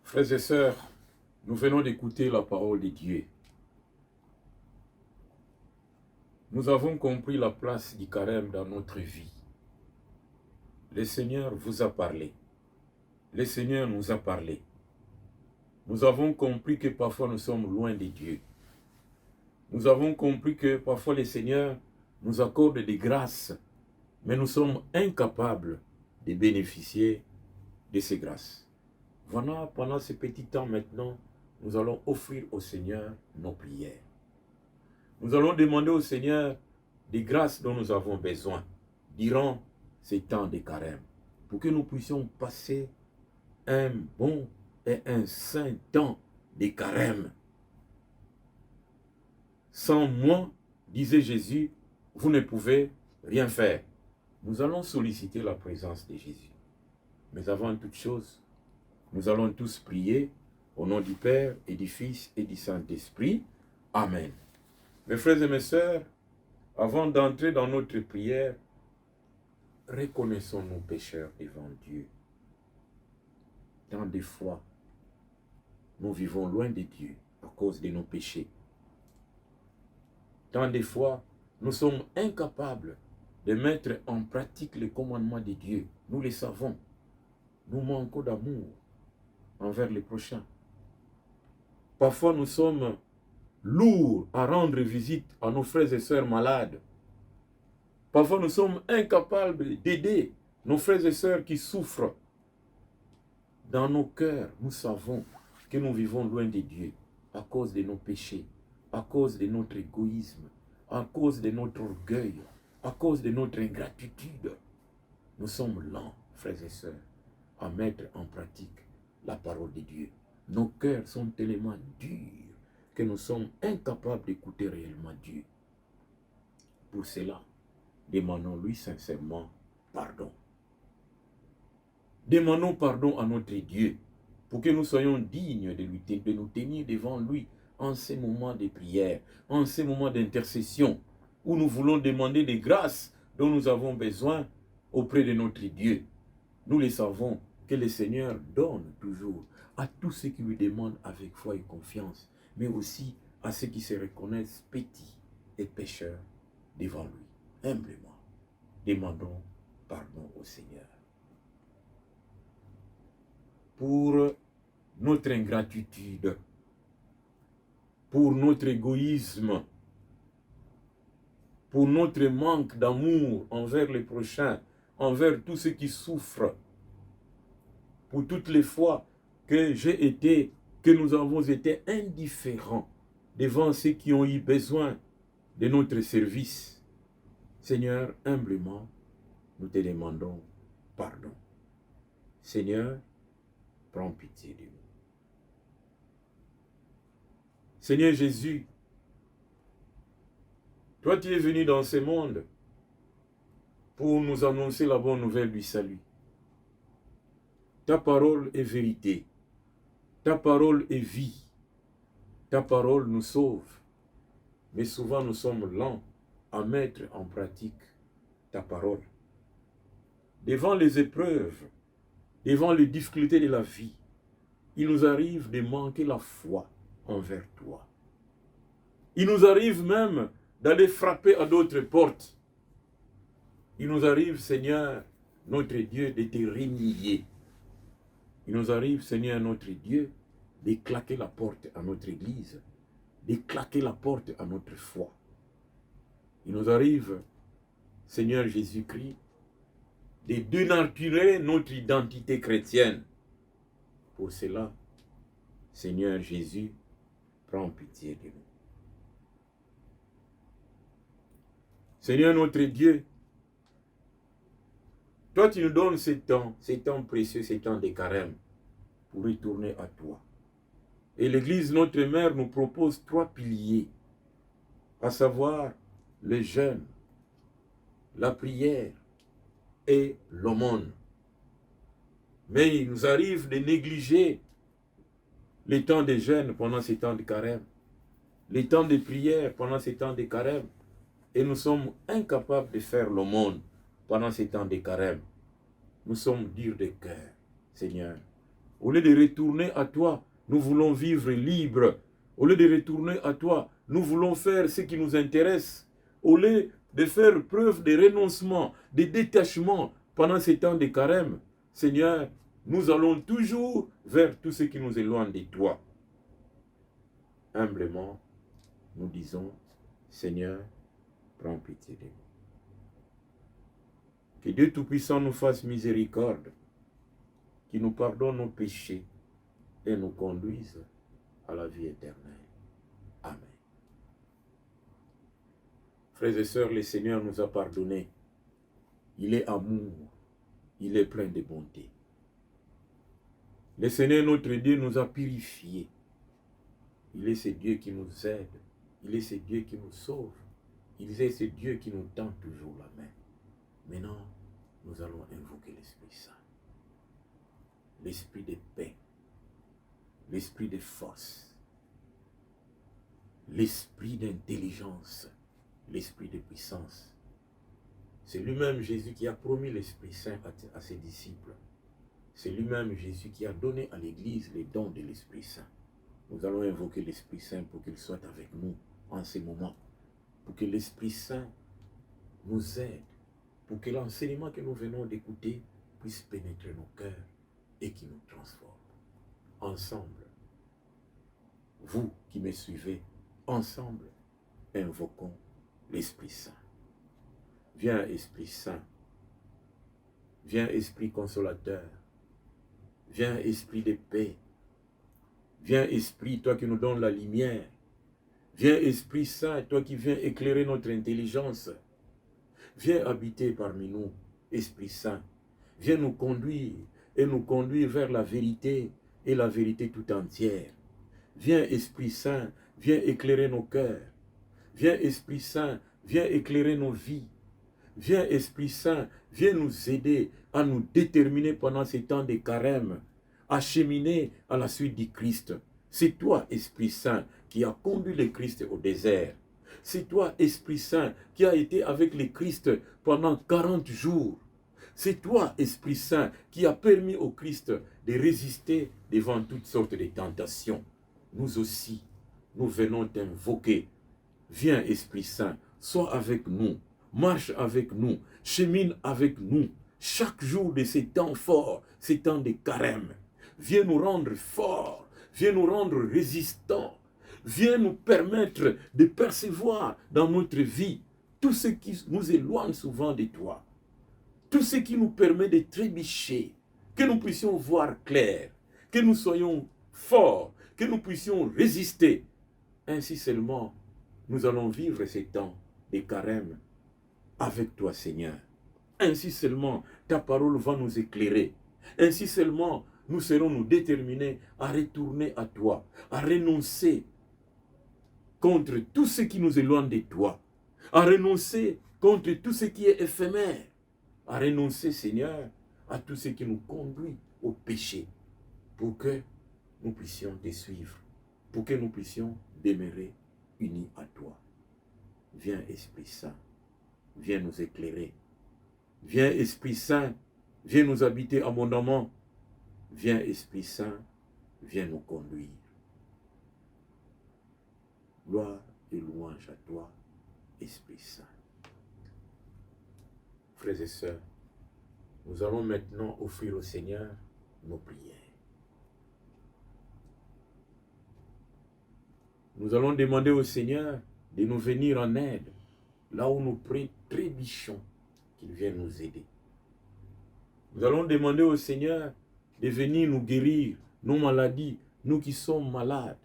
Frères et sœurs, nous venons d'écouter la parole de Dieu. Nous avons compris la place du carême dans notre vie. Le Seigneur vous a parlé. Le Seigneur nous a parlé. Nous avons compris que parfois nous sommes loin de Dieu. Nous avons compris que parfois le Seigneur nous accorde des grâces, mais nous sommes incapables de bénéficier de ces grâces. Voilà, pendant ce petit temps maintenant, nous allons offrir au Seigneur nos prières. Nous allons demander au Seigneur des grâces dont nous avons besoin durant ces temps de carême, pour que nous puissions passer un bon et un saint temps de carême. Sans moi, disait Jésus, vous ne pouvez rien faire. Nous allons solliciter la présence de Jésus. Mais avant toute chose, nous allons tous prier au nom du Père et du Fils et du Saint-Esprit. Amen. Mes frères et mes sœurs, avant d'entrer dans notre prière, reconnaissons nos pécheurs devant Dieu. Tant de fois, nous vivons loin de Dieu à cause de nos péchés. Tant de fois, nous sommes incapables de mettre en pratique les commandements de Dieu. Nous le savons. Nous manquons d'amour envers les prochains. Parfois, nous sommes lourds à rendre visite à nos frères et sœurs malades. Parfois, nous sommes incapables d'aider nos frères et sœurs qui souffrent. Dans nos cœurs, nous savons que nous vivons loin de Dieu à cause de nos péchés, à cause de notre égoïsme, à cause de notre orgueil, à cause de notre ingratitude. Nous sommes lents, frères et sœurs, à mettre en pratique la parole de Dieu. Nos cœurs sont tellement durs que nous sommes incapables d'écouter réellement Dieu. Pour cela, demandons-lui sincèrement pardon. Demandons pardon à notre Dieu pour que nous soyons dignes de nous tenir devant lui en ces moments de prière, en ces moments d'intercession où nous voulons demander des grâces dont nous avons besoin auprès de notre Dieu. Nous le savons que le Seigneur donne toujours à tous ceux qui lui demandent avec foi et confiance, mais aussi à ceux qui se reconnaissent petits et pécheurs devant lui. Humblement, demandons pardon au Seigneur. Pour notre ingratitude, pour notre égoïsme, pour notre manque d'amour envers les prochains, envers tous ceux qui souffrent, pour toutes les fois que nous avons été indifférents devant ceux qui ont eu besoin de notre service. Seigneur, humblement, nous te demandons pardon. Seigneur, prends pitié de nous. Seigneur Jésus, toi tu es venu dans ce monde pour nous annoncer la bonne nouvelle du salut. Ta parole est vérité. Ta parole est vie. Ta parole nous sauve. Mais souvent nous sommes lents à mettre en pratique ta parole. Devant les épreuves, devant les difficultés de la vie, il nous arrive de manquer la foi envers toi. Il nous arrive même d'aller frapper à d'autres portes. Il nous arrive, Seigneur, notre Dieu, de te renier. Il nous arrive, Seigneur, notre Dieu, de claquer la porte à notre Église, de claquer la porte à notre foi. Il nous arrive, Seigneur Jésus-Christ, de dénaturer notre identité chrétienne. Pour cela, Seigneur Jésus, prends pitié de nous. Seigneur notre Dieu, toi tu nous donnes ces temps précieux, ces temps de carême, pour retourner à toi. Et l'Église, notre mère, nous propose 3 piliers, à savoir le jeûne, la prière et l'aumône. Mais il nous arrive de négliger les temps de jeûne pendant ces temps de carême, les temps de prière pendant ces temps de carême, et nous sommes incapables de faire l'aumône pendant ces temps de carême. Nous sommes durs de cœur. Seigneur, Au lieu de retourner à toi, nous voulons vivre libre. Au lieu de retourner à toi, nous voulons faire ce qui nous intéresse. Au lieu de faire preuve de renoncement, de détachement pendant ces temps de carême, Seigneur, nous allons toujours vers tout ce qui nous éloigne de toi. Humblement, nous disons, Seigneur, prends pitié de nous. Que Dieu Tout-Puissant nous fasse miséricorde, qu'il nous pardonne nos péchés et nous conduise à la vie éternelle. Amen. Frères et sœurs, le Seigneur nous a pardonné. Il est amour, il est plein de bonté. Le Seigneur notre Dieu nous a purifiés. Il est ce Dieu qui nous aide, il est ce Dieu qui nous sauve, il est ce Dieu qui nous tend toujours la main. Maintenant, nous allons invoquer l'Esprit Saint. L'esprit de paix, l'esprit de force, l'esprit d'intelligence, l'esprit de puissance. C'est lui-même Jésus qui a promis l'Esprit Saint à ses disciples. C'est lui-même Jésus qui a donné à l'Église les dons de l'Esprit Saint. Nous allons invoquer l'Esprit Saint pour qu'il soit avec nous en ces moments, pour que l'Esprit Saint nous aide, pour que l'enseignement que nous venons d'écouter puisse pénétrer nos cœurs et qui nous transforme. Ensemble, vous qui me suivez, ensemble, invoquons l'Esprit Saint. Viens, Esprit Saint. Viens, Esprit consolateur. Viens, Esprit de paix. Viens, Esprit, toi qui nous donnes la lumière. Viens, Esprit Saint, toi qui viens éclairer notre intelligence. Viens habiter parmi nous, Esprit Saint. Viens nous conduire et nous conduire vers la vérité et la vérité tout entière. Viens, Esprit Saint, viens éclairer nos cœurs. Viens, Esprit Saint, viens éclairer nos vies. Viens, Esprit Saint, viens nous aider à nous déterminer pendant ces temps de carême, à cheminer à la suite du Christ. C'est toi, Esprit Saint, qui a conduit le Christ au désert. C'est toi, Esprit Saint, qui a été avec le Christ pendant 40 jours. C'est toi, Esprit Saint, qui a permis au Christ de résister devant toutes sortes de tentations. Nous aussi, nous venons t'invoquer. Viens, Esprit Saint, sois avec nous, marche avec nous, chemine avec nous, chaque jour de ces temps forts, ces temps de carême. Viens nous rendre forts, viens nous rendre résistants, viens nous permettre de percevoir dans notre vie tout ce qui nous éloigne souvent de toi, tout ce qui nous permet de trébucher, que nous puissions voir clair, que nous soyons forts, que nous puissions résister. Ainsi seulement, nous allons vivre ces temps de carême avec toi, Seigneur. Ainsi seulement, ta parole va nous éclairer. Ainsi seulement, nous serons nous déterminés à retourner à toi, à renoncer contre tout ce qui nous éloigne de toi, à renoncer contre tout ce qui est éphémère, à renoncer, Seigneur, à tout ce qui nous conduit au péché, pour que nous puissions te suivre, pour que nous puissions demeurer unis à toi. Viens, Esprit Saint, viens nous éclairer. Viens, Esprit Saint, viens nous habiter abondamment. Viens, Esprit Saint, viens nous conduire. Gloire et louange à toi, Esprit Saint. Frères et sœurs, nous allons maintenant offrir au Seigneur nos prières. Nous allons demander au Seigneur de nous venir en aide, là où nous trébuchons, qu'il vienne nous aider. Nous allons demander au Seigneur de venir nous guérir nos maladies, nous qui sommes malades.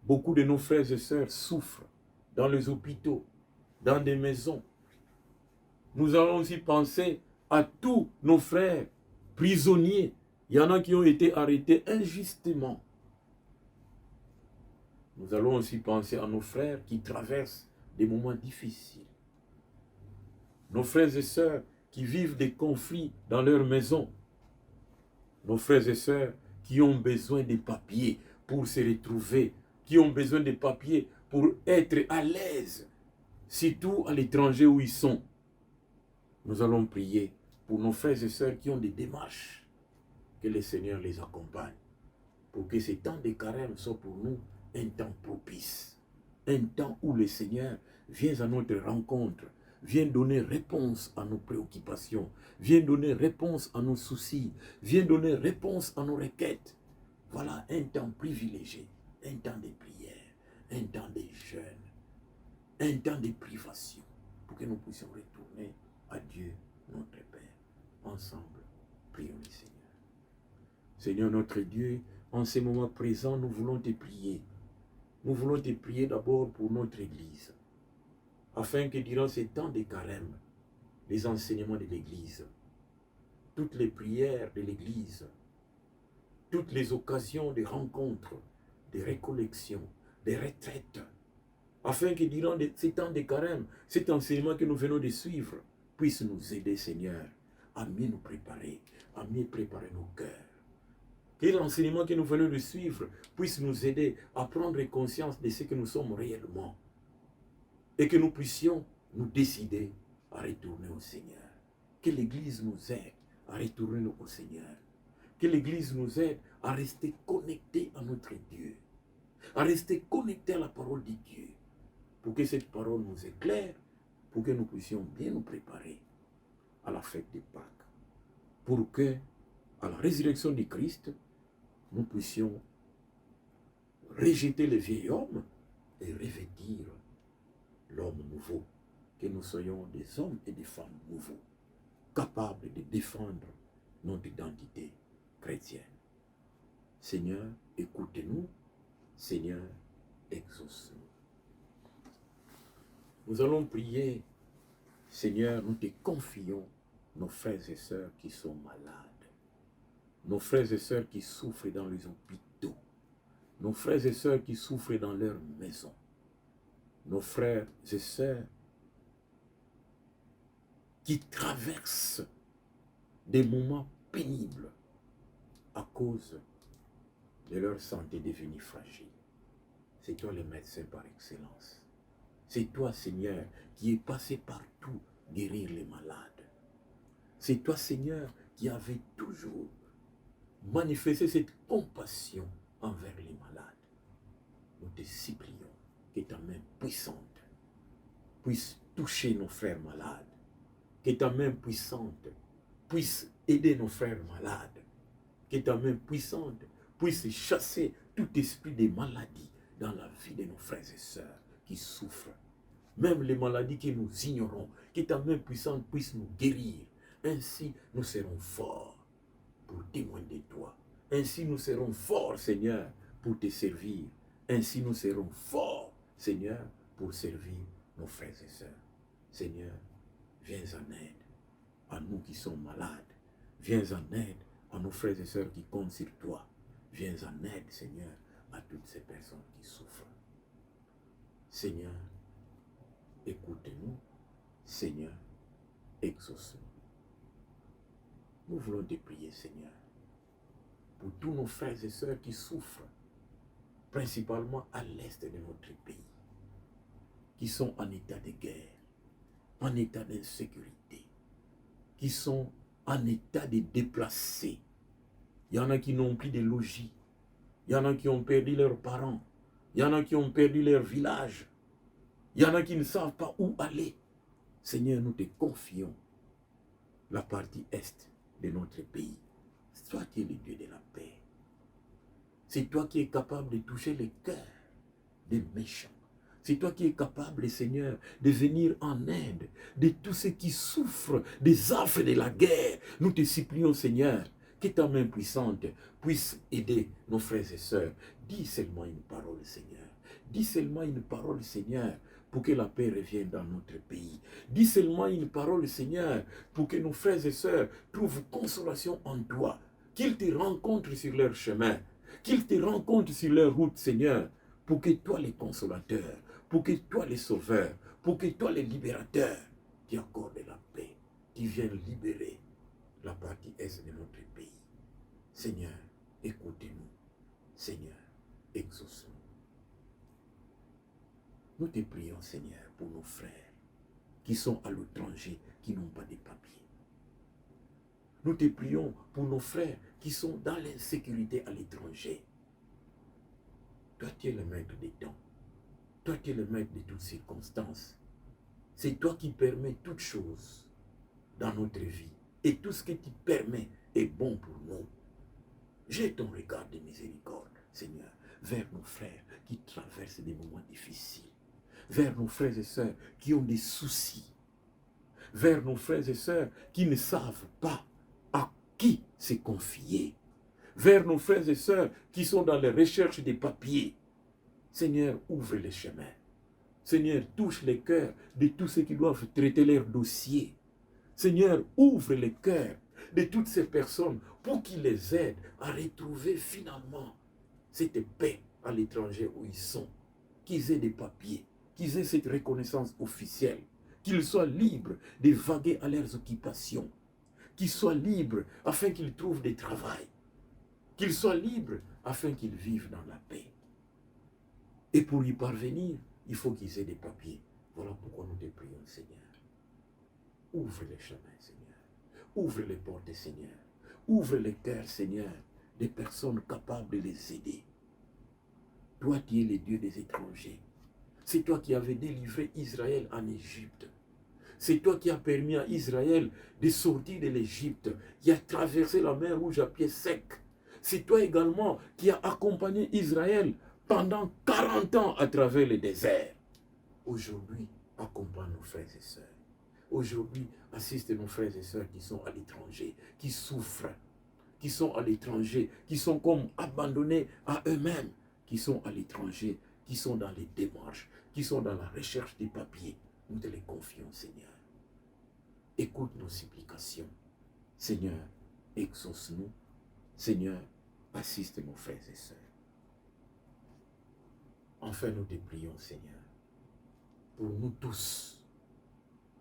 Beaucoup de nos frères et sœurs souffrent dans les hôpitaux, dans des maisons. Nous allons aussi penser à tous nos frères prisonniers. Il y en a qui ont été arrêtés injustement. Nous allons aussi penser à nos frères qui traversent des moments difficiles. Nos frères et sœurs qui vivent des conflits dans leur maison. Nos frères et sœurs qui ont besoin de papiers pour se retrouver, qui ont besoin de papiers pour être à l'aise, surtout à l'étranger où ils sont. Nous allons prier pour nos frères et sœurs qui ont des démarches. Que le Seigneur les accompagne. Pour que ces temps de carême soient pour nous un temps propice. Un temps où le Seigneur vient à notre rencontre, vient donner réponse à nos préoccupations, vient donner réponse à nos soucis, vient donner réponse à nos requêtes. Voilà un temps privilégié, un temps de prière, un temps de jeûne, un temps de privation, pour que nous puissions retourner à Dieu, notre Père. Ensemble, prions le Seigneur. Seigneur notre Dieu, en ces moments présents, nous voulons te prier. Nous voulons te prier d'abord pour notre Église, afin que durant ces temps de carême, les enseignements de l'Église, toutes les prières de l'Église, toutes les occasions de rencontres, de récollections, de retraites, afin que durant ces temps de carême, cet enseignement que nous venons de suivre puisse nous aider, Seigneur, à mieux nous préparer, à mieux préparer nos cœurs. Que l'enseignement que nous venons de suivre puisse nous aider à prendre conscience de ce que nous sommes réellement et que nous puissions nous décider à retourner au Seigneur. Que l'Église nous aide à retourner au Seigneur. Que l'Église nous aide à rester connectés à notre Dieu, à rester connectés à la parole de Dieu, pour que cette parole nous éclaire, pour que nous puissions bien nous préparer à la fête de Pâques, pour que, à la résurrection du Christ, nous puissions rejeter le vieil homme et revêtir l'homme nouveau, que nous soyons des hommes et des femmes nouveaux, capables de défendre notre identité chrétienne. Seigneur, écoutez-nous. Seigneur, exauce-nous. Nous allons prier. Seigneur, nous te confions nos frères et sœurs qui sont malades, nos frères et sœurs qui souffrent dans les hôpitaux, nos frères et sœurs qui souffrent dans leurs maisons, nos frères et sœurs qui traversent des moments pénibles à cause de leur santé devenue fragile. C'est toi le médecin par excellence. C'est toi, Seigneur, qui es passé partout guérir les malades. C'est toi, Seigneur, qui avais toujours manifesté cette compassion envers les malades. Nous te supplions que ta main puissante puisse toucher nos frères malades, que ta main puissante puisse aider nos frères malades, que ta main puissante puisse chasser tout esprit de maladie dans la vie de nos frères et sœurs qui souffrent. Même les maladies que nous ignorons, que ta main puissante puisse nous guérir. Ainsi, nous serons forts pour témoigner de toi. Ainsi, nous serons forts, Seigneur, pour te servir. Ainsi, nous serons forts, Seigneur, pour servir nos frères et sœurs. Seigneur, viens en aide à nous qui sommes malades. Viens en aide à nos frères et sœurs qui comptent sur toi. Viens en aide, Seigneur, à toutes ces personnes qui souffrent. Seigneur, écoute-nous. Seigneur, exauce-nous. Nous voulons te prier, Seigneur, pour tous nos frères et sœurs qui souffrent, principalement à l'est de notre pays, qui sont en état de guerre, en état d'insécurité, qui sont en état de déplacés. Il y en a qui n'ont plus de logis, il y en a qui ont perdu leurs parents, il y en a qui ont perdu leur village, il y en a qui ne savent pas où aller. Seigneur, nous te confions la partie est de notre pays. C'est toi qui es le Dieu de la paix. C'est toi qui es capable de toucher les cœurs des méchants. C'est toi qui es capable, Seigneur, de venir en aide de tous ceux qui souffrent des affres de la guerre. Nous te supplions, Seigneur, que ta main puissante puisse aider nos frères et sœurs. Dis seulement une parole, Seigneur. Dis seulement une parole, Seigneur, pour que la paix revienne dans notre pays. Dis seulement une parole, Seigneur, pour que nos frères et sœurs trouvent consolation en toi. Qu'ils te rencontrent sur leur chemin. Qu'ils te rencontrent sur leur route, Seigneur, pour que toi, les consolateurs, pour que toi, les sauveurs, pour que toi, les libérateurs, tu accordes la paix, tu viennes libérer la partie est de notre pays. Seigneur, écoutez-nous. Seigneur, exauce-nous. Nous te prions, Seigneur, pour nos frères qui sont à l'étranger, qui n'ont pas de papiers. Nous te prions pour nos frères qui sont dans l'insécurité à l'étranger. Toi, tu es le maître des temps. Toi, tu es le maître de toutes circonstances. C'est toi qui permets toutes choses dans notre vie. Et tout ce que tu permets est bon pour nous. J'ai ton regard de miséricorde, Seigneur, vers nos frères qui traversent des moments difficiles. Vers nos frères et sœurs qui ont des soucis. Vers nos frères et sœurs qui ne savent pas à qui se confier. Vers nos frères et sœurs qui sont dans la recherche des papiers. Seigneur, ouvre les chemins. Seigneur, touche les cœurs de tous ceux qui doivent traiter leurs dossiers. Seigneur, ouvre les cœurs de toutes ces personnes pour qu'ils les aident à retrouver finalement cette paix à l'étranger où ils sont. Qu'ils aient des papiers, qu'ils aient cette reconnaissance officielle, qu'ils soient libres de vaguer à leurs occupations, qu'ils soient libres afin qu'ils trouvent des travail, qu'ils soient libres afin qu'ils vivent dans la paix. Et pour y parvenir, il faut qu'ils aient des papiers. Voilà pourquoi nous te prions, Seigneur. Ouvre les chemins, Seigneur. Ouvre les portes, Seigneur. Ouvre les cœurs, Seigneur, des personnes capables de les aider. Toi, tu es le Dieu des étrangers. C'est toi qui avais délivré Israël en Égypte. C'est toi qui as permis à Israël de sortir de l'Égypte, qui a traversé la mer Rouge à pied sec. C'est toi également qui as accompagné Israël pendant 40 ans à travers le désert. Aujourd'hui, accompagne nos frères et sœurs. Aujourd'hui, assiste nos frères et sœurs qui sont à l'étranger, qui souffrent, qui sont à l'étranger, qui sont comme abandonnés à eux-mêmes, qui sont à l'étranger, qui sont dans les démarches, qui sont dans la recherche des papiers. Nous te les confions, Seigneur. Écoute nos supplications. Seigneur, exauce-nous. Seigneur, assiste nos frères et sœurs. Enfin, nous te prions, Seigneur, pour nous tous,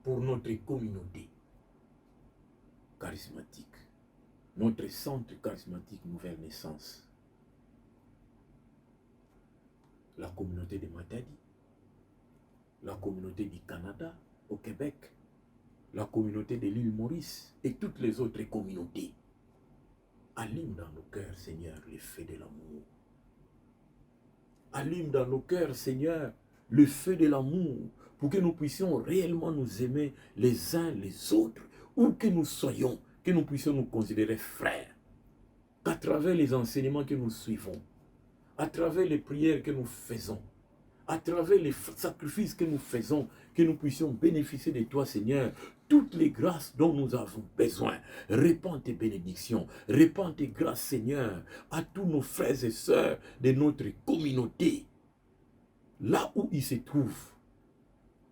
pour notre communauté charismatique, notre centre charismatique Nouvelle Naissance, la communauté de Matadi, la communauté du Canada au Québec, la communauté de l'île Maurice et toutes les autres communautés. Allume dans nos cœurs, Seigneur, le feu de l'amour. Allume dans nos cœurs, Seigneur, le feu de l'amour, pour que nous puissions réellement nous aimer les uns les autres, où que nous soyons, que nous puissions nous considérer frères. Qu'à travers les enseignements que nous suivons, à travers les prières que nous faisons, à travers les sacrifices que nous faisons, que nous puissions bénéficier de toi, Seigneur, toutes les grâces dont nous avons besoin. Répands tes bénédictions, répands tes grâces, Seigneur, à tous nos frères et sœurs de notre communauté. Là où ils se trouvent,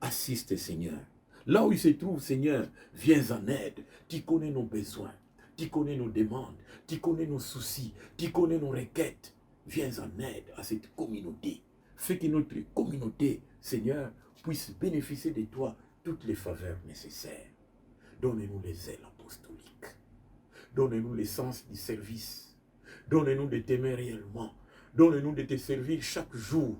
assiste, Seigneur. Là où ils se trouvent, Seigneur, viens en aide. Tu connais nos besoins, tu connais nos demandes, tu connais nos soucis, tu connais nos requêtes. Viens en aide à cette communauté. Fais que notre communauté, Seigneur, puisse bénéficier de toi toutes les faveurs nécessaires. Donne-nous les ailes apostoliques. Donne-nous l'essence du service. Donne-nous de t'aimer réellement. Donne-nous de te servir chaque jour.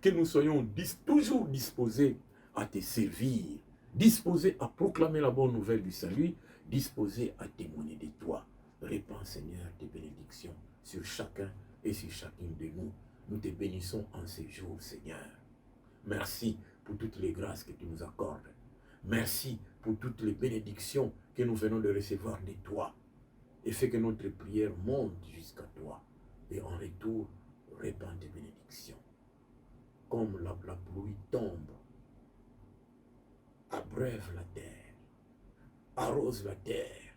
Que nous soyons toujours disposés à te servir. Disposés à proclamer la bonne nouvelle du salut. Disposés à témoigner de toi. Répands, Seigneur, tes bénédictions sur chacun et sur chacune de nous. Nous te bénissons en ces jours, Seigneur. Merci pour toutes les grâces que tu nous accordes. Merci pour toutes les bénédictions que nous venons de recevoir de toi. Et fais que notre prière monte jusqu'à toi. Et en retour, répands tes bénédictions. Comme la pluie tombe, abreuve la terre, arrose la terre,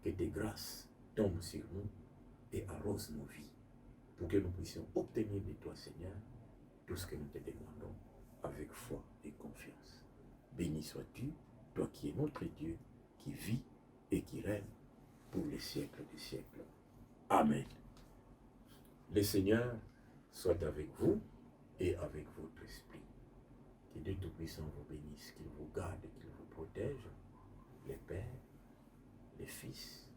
que tes grâces tombent sur nous et arrosent nos vies, pour que nous puissions obtenir de toi, Seigneur, tout ce que nous te demandons avec foi et confiance. Béni sois-tu, toi qui es notre Dieu, qui vit et qui règne pour les siècles des siècles. Amen. Le Seigneur soit avec vous et avec votre esprit. Que Dieu Tout-Puissant vous bénisse, qu'il vous garde, qu'il vous protège, les Pères, les Fils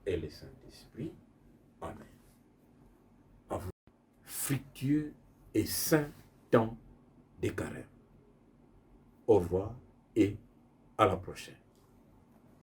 et le Saint-Esprit. Amen. À vous, fructueux et saint temps de carême. Au revoir et à la prochaine.